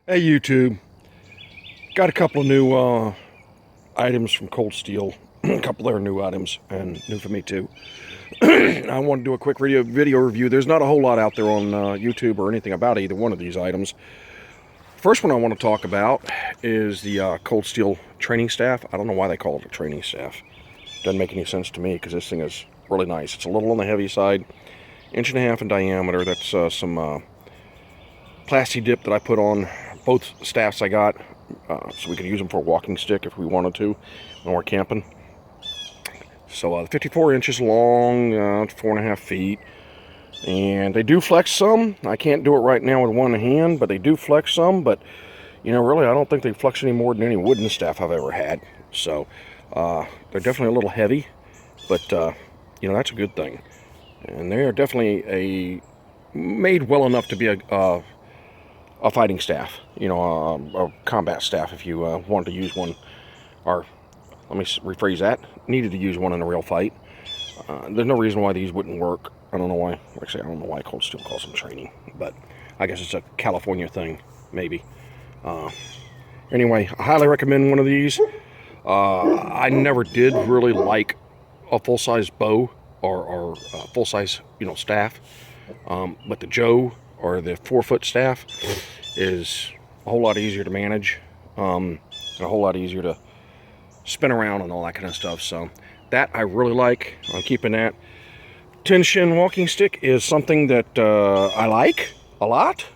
Hey YouTube, got a couple of new items from Cold Steel, a couple of their new items, and new for me too. I want to do a quick video review. There's not a whole lot out there on YouTube or anything about either one of these items. First one I want to talk about is the Cold Steel training staff. I don't know why they call it a training staff. Doesn't make any sense to me because this thing is really nice. It's a little on the heavy side, 1.5 inches in diameter. That's some plasti dip that I put on both staffs I got, so we could use them for a walking stick if we wanted to when we're camping. So 54 inches long, 4.5 feet, and they do flex some. I can't do it right now with one hand, but they do flex some. But you know, really, I don't think they flex any more than any wooden staff I've ever had. So they're definitely a little heavy, but you know, that's a good thing. And they are definitely made well enough to be a fighting staff, you know, a combat staff if you wanted to use one, or let me rephrase that, needed to use one in a real fight. There's no reason why these wouldn't work. I don't know why, like I say, I don't know why Cold Steel calls them training, but I guess it's a California thing, maybe. Anyway, I highly recommend one of these. I never did really like a full-size bow or full-size, you know, staff, but the Joe or the 4-foot staff is a whole lot easier to manage, and a whole lot easier to spin around and all that kind of stuff. So that I really like. I'm keeping that. Shin walking stick is something that I like a lot,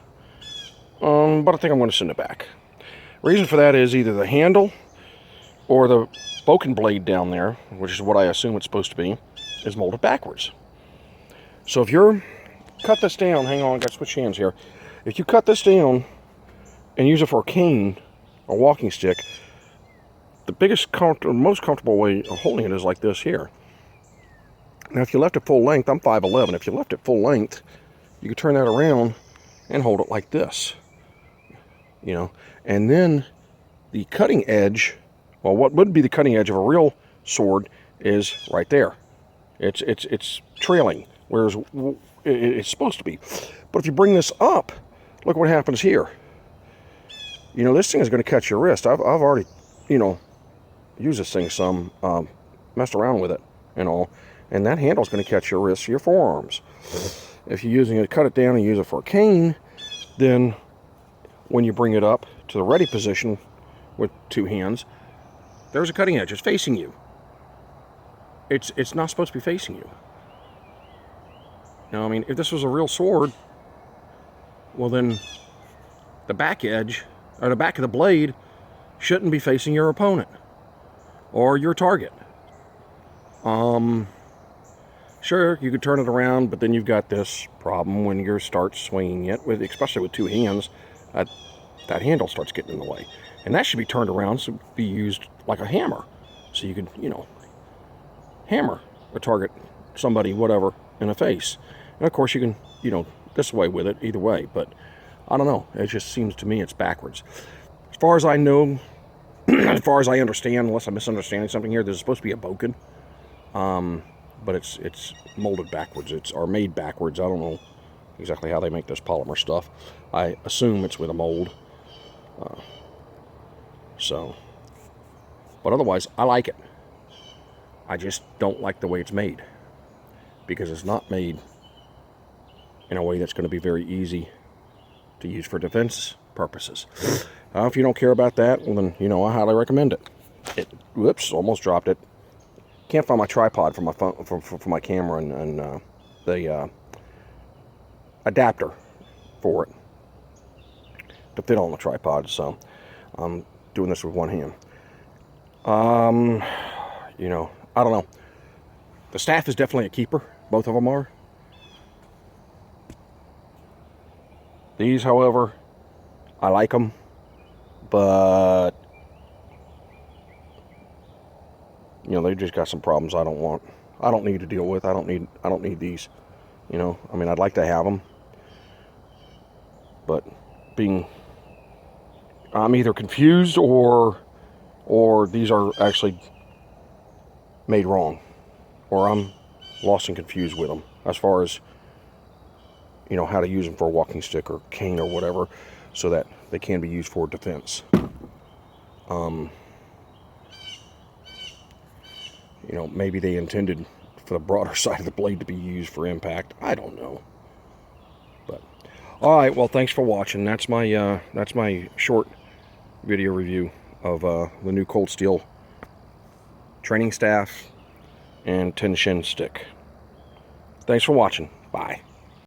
but I think I'm going to send it back. Reason for that is either the handle or the broken blade down there, which is what I assume it's supposed to be, is molded backwards. So if you're cut this down, hang on, I got to switch hands here. If you cut this down and use it for a cane or walking stick, the most comfortable way of holding it is like this here. Now if you left it full length, I'm 5'11", if you left it full length, you could turn that around and hold it like this, you know. And then the cutting edge, well, what would be the cutting edge of a real sword is right there. It's trailing, whereas it's supposed to be. But if you bring this up, look what happens here. You know, this thing is going to cut your wrist. I've already, you know, used this thing some, messed around with it and all, and that handle's going to cut your wrists, your forearms. If you're using it to cut it down and use it for a cane, then when you bring it up to the ready position with two hands, there's a cutting edge. It's facing you. It's not supposed to be facing you. Now, I mean, if this was a real sword, well then the back edge, or the back of the blade, shouldn't be facing your opponent or your target. Sure, you could turn it around, but then you've got this problem when you start swinging it, especially with two hands, that handle starts getting in the way. And that should be turned around so be used like a hammer. So you could, you know, hammer or target somebody, whatever, in the face. And of course you can, you know, this way with it, either way, but I don't know, it just seems to me it's backwards. As far as I know, as far as I understand, unless I'm misunderstanding something here, there's supposed to be a boken, but it's molded backwards, or made backwards. I don't know exactly how they make this polymer stuff. I assume it's with a mold, but otherwise I like it. I just don't like the way it's made, because it's not made in a way that's going to be very easy to use for defense purposes. If you don't care about that, well then, you know, I highly recommend it. Whoops, almost dropped it. Can't find my tripod for my phone, for my camera, and the adapter for it to fit on the tripod, so I'm doing this with one hand. You know, I don't know. The staff is definitely a keeper. Both of them are. These, however, I like them, but you know, they just got some problems I don't want. I don't need to deal with. I don't need these. You know, I mean, I'd like to have them, but I'm either confused or these are actually made wrong, or I'm lost and confused with them as far as, you know, how to use them for a walking stick or cane or whatever. so that they can be used for defense. You know, maybe they intended for the broader side of the blade to be used for impact. I don't know. But all right, well, thanks for watching. That's my short video review of the new Cold Steel training staff and 10 Shin stick. Thanks for watching. Bye.